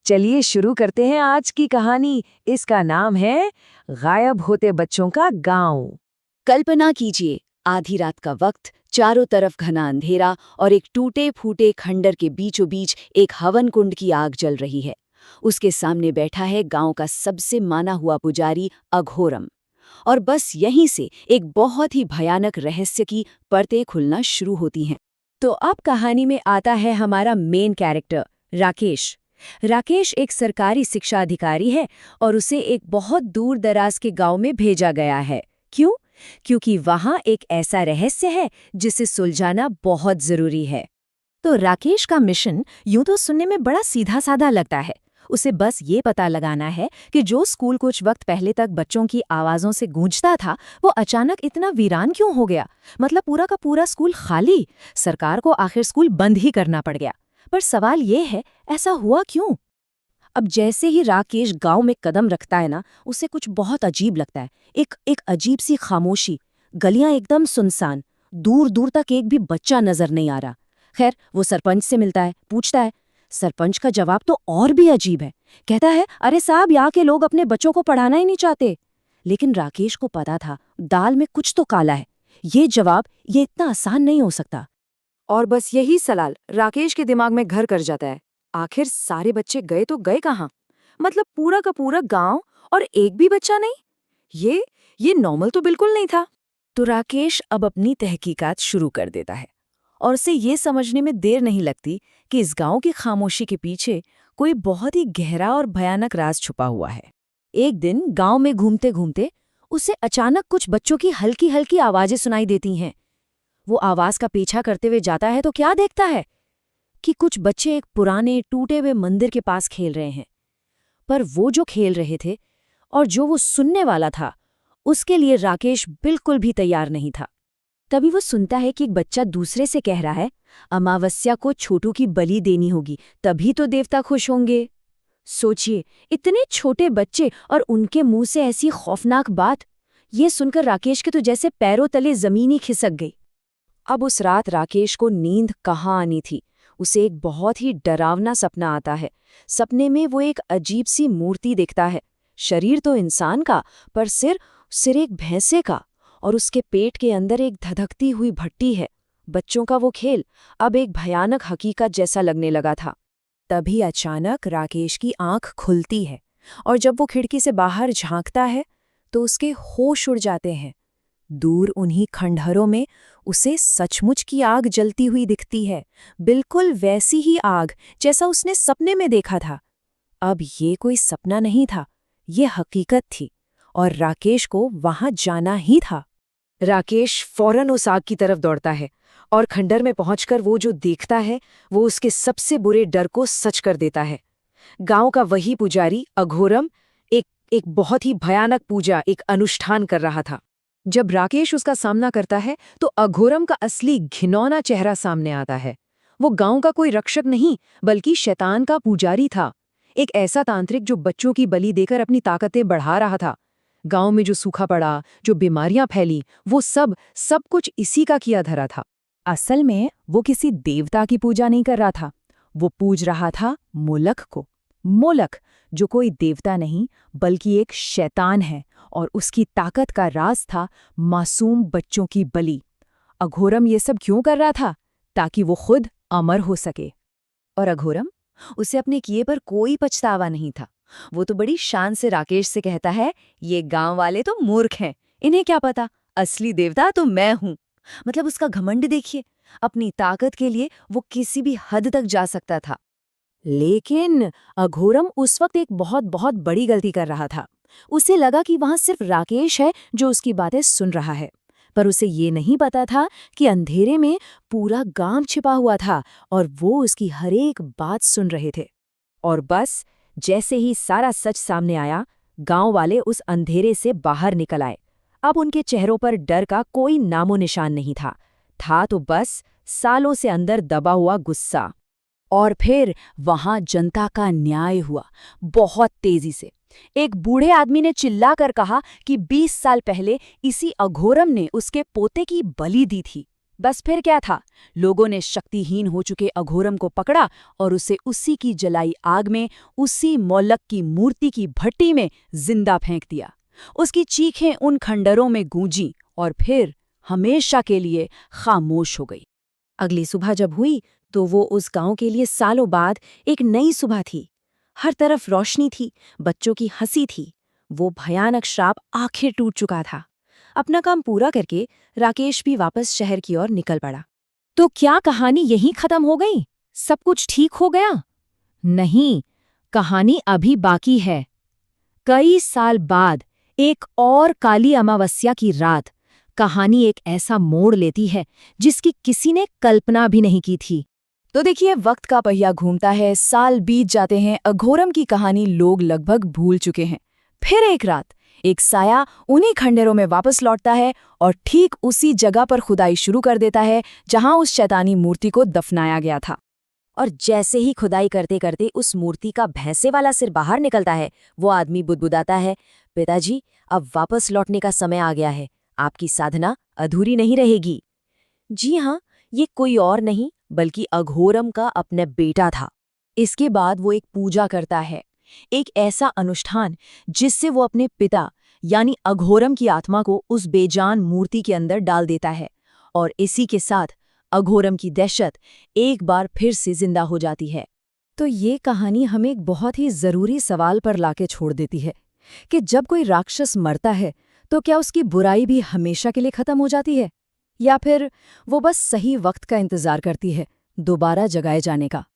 चलिए शुरू करते हैं आज की कहानी। इसका नाम है गायब होते बच्चों का गांव। कल्पना कीजिए, आधी रात का वक्त, चारों तरफ घना अंधेरा और एक टूटे फूटे खंडर के बीचों बीच एक हवन कुंड की आग जल रही है। उसके सामने बैठा है गांव का सबसे माना हुआ पुजारी अघोरम। और बस यहीं से एक बहुत ही भयानक रहस्य की परतें खुलना शुरू होती हैं। तो अब कहानी में आता है हमारा मेन कैरेक्टर राकेश। राकेश एक सरकारी शिक्षा अधिकारी है और उसे एक बहुत दूर दराज के गांव में भेजा गया है। क्यों? क्योंकि वहां एक ऐसा रहस्य है जिसे सुलझाना बहुत जरूरी है। तो राकेश का मिशन यूं तो सुनने में बड़ा सीधा साधा लगता है। उसे बस ये पता लगाना है कि जो स्कूल कुछ वक्त पहले तक बच्चों की आवाजों से गूंजता था वो अचानक इतना वीरान क्यों हो गया। मतलब पूरा का पूरा स्कूल खाली। सरकार को आखिर स्कूल बंद ही करना पड़ गया। पर सवाल ये है, ऐसा हुआ क्यों? अब जैसे ही राकेश गांव में कदम रखता है ना, उसे कुछ बहुत अजीब लगता है। एक अजीब सी खामोशी, गलियां एकदम सुनसान, दूर दूर तक एक भी बच्चा नजर नहीं आ रहा। खैर, वो सरपंच से मिलता है, पूछता है। सरपंच का जवाब तो और भी अजीब है। कहता है, अरे साहब, यहाँ के लोग अपने बच्चों को पढ़ाना ही नहीं चाहते। लेकिन राकेश को पता था, दाल में कुछ तो काला है। ये जवाब ये इतना आसान नहीं हो सकता। और बस यही सवाल राकेश के दिमाग में घर कर जाता है। आखिर सारे बच्चे गए तो गए कहाँ? मतलब पूरा का पूरा गांव और एक भी बच्चा नहीं। ये नॉर्मल तो बिल्कुल नहीं था। तो राकेश अब अपनी तहकीकात शुरू कर देता है और उसे ये समझने में देर नहीं लगती कि इस गांव की खामोशी के पीछे कोई बहुत ही गहरा और भयानक राज छुपा हुआ है। एक दिन गांव में घूमते घूमते उसे अचानक कुछ बच्चों की हल्की हल्की आवाजें सुनाई देती हैं। वो आवाज का पीछा करते हुए जाता है तो क्या देखता है कि कुछ बच्चे एक पुराने टूटे हुए मंदिर के पास खेल रहे हैं। पर वो जो खेल रहे थे और जो वो सुनने वाला था, उसके लिए राकेश बिल्कुल भी तैयार नहीं था। तभी वो सुनता है कि एक बच्चा दूसरे से कह रहा है, अमावस्या को छोटू की बलि देनी होगी, तभी तो देवता खुश होंगे। सोचिए, इतने छोटे बच्चे और उनके मुंह से ऐसी खौफनाक बात। ये सुनकर राकेश के तो जैसे पैरों तले जमीन ही खिसक गई। अब उस रात राकेश को नींद कहाँ आनी थी। उसे एक बहुत ही डरावना सपना आता है। सपने में वो एक अजीब सी मूर्ति देखता है। शरीर तो इंसान का, पर सिर एक भैंसे का, और उसके पेट के अंदर एक धधकती हुई भट्टी है। बच्चों का वो खेल अब एक भयानक हकीकत जैसा लगने लगा था। तभी अचानक राकेश की आंख खुलती है और जब वो खिड़की से बाहर झांकता है तो उसके होश उड़ जाते हैं। दूर उन्हीं खंडहरों में उसे सचमुच की आग जलती हुई दिखती है, बिल्कुल वैसी ही आग जैसा उसने सपने में देखा था। अब ये कोई सपना नहीं था, ये हकीकत थी और राकेश को वहां जाना ही था। राकेश फौरन उस आग की तरफ दौड़ता है और खंडर में पहुंचकर वो जो देखता है वो उसके सबसे बुरे डर को सच कर देता है। गांव का वही पुजारी अघोरम एक बहुत ही भयानक पूजा, एक अनुष्ठान कर रहा था। जब राकेश उसका सामना करता है तो अघोरम का असली घिनौना चेहरा सामने आता है। वो गांव का कोई रक्षक नहीं बल्कि शैतान का पुजारी था। एक ऐसा तांत्रिक जो बच्चों की बलि देकर अपनी ताकतें बढ़ा रहा था। गांव में जो सूखा पड़ा, जो बीमारियां फैली, वो सब कुछ इसी का किया धरा था। असल में वो किसी देवता की पूजा नहीं कर रहा था। वो पूज रहा था मोलख को। मोलख जो कोई देवता नहीं बल्कि एक शैतान है और उसकी ताकत का राज था मासूम बच्चों की बलि। अघोरम ये सब क्यों कर रहा था? ताकि वो खुद अमर हो सके। और अघोरम, उसे अपने किए पर कोई पछतावा नहीं था। वो तो बड़ी शान से राकेश से कहता है, ये गांव वाले तो मूर्ख हैं, इन्हें क्या पता, असली देवता तो मैं हूं। मतलब उसका घमंड देखिए, अपनी ताकत के लिए वो किसी भी हद तक जा सकता था। लेकिन अघोरम उस वक्त एक बहुत बहुत बड़ी गलती कर रहा था। उसे लगा कि वहां सिर्फ राकेश है जो उसकी बातें सुन रहा है, पर उसे ये नहीं पता था कि अंधेरे में पूरा गांव छिपा हुआ था और वो उसकी हर एक बात सुन रहे थे। और बस जैसे ही सारा सच सामने आया, गांव वाले उस अंधेरे से बाहर निकल आए। अब उनके चेहरों पर डर का कोई नामो निशान नहीं था तो बस सालों से अंदर दबा हुआ गुस्सा। और फिर वहां जनता का न्याय हुआ, बहुत तेजी से। एक बूढ़े आदमी ने चिल्लाकर कहा कि 20 साल पहले इसी अघोरम ने उसके पोते की बलि दी थी। बस फिर क्या था, लोगों ने शक्तिहीन हो चुके अघोरम को पकड़ा और उसे उसी की जलाई आग में, उसी मोलक की मूर्ति की भट्टी में जिंदा फेंक दिया। उसकी चीखें उन खंडरों में गूंजी और फिर हमेशा के लिए खामोश हो गई। अगली सुबह जब हुई तो वो उस गांव के लिए सालों बाद एक नई सुबह थी। हर तरफ रोशनी थी, बच्चों की हंसी थी। वो भयानक श्राप आखिर टूट चुका था। अपना काम पूरा करके राकेश भी वापस शहर की ओर निकल पड़ा। तो क्या कहानी यहीं खत्म हो गई? सब कुछ ठीक हो गया? नहीं, कहानी अभी बाकी है। कई साल बाद एक और काली अमावस्या की रात कहानी एक ऐसा मोड़ लेती है जिसकी किसी ने कल्पना भी नहीं की थी। तो देखिए, वक्त का पहिया घूमता है, साल बीत जाते हैं, अघोरम की कहानी लोग लगभग भूल चुके हैं। फिर एक रात एक साया उन्हीं खंडरों में वापस लौटता है और ठीक उसी जगह पर खुदाई शुरू कर देता है जहां उस शैतानी मूर्ति को दफनाया गया था। और जैसे ही खुदाई करते करते उस मूर्ति का भैंसे वाला सिर बाहर निकलता है, वो आदमी बुदबुदाता है, पिताजी, अब वापस लौटने का समय आ गया है, आपकी साधना अधूरी नहीं रहेगी। जी हाँ, ये कोई और नहीं बल्कि अघोरम का अपना बेटा था। इसके बाद वो एक पूजा करता है, एक ऐसा अनुष्ठान जिससे वो अपने पिता यानी अघोरम की आत्मा को उस बेजान मूर्ति के अंदर डाल देता है, और इसी के साथ अघोरम की दहशत एक बार फिर से जिंदा हो जाती है। तो ये कहानी हमें एक बहुत ही जरूरी सवाल पर लाके छोड़ देती है कि जब कोई राक्षस मरता है तो क्या उसकी बुराई भी हमेशा के लिए खत्म हो जाती है, या फिर वो बस सही वक्त का इंतजार करती है दोबारा जगाए जाने का।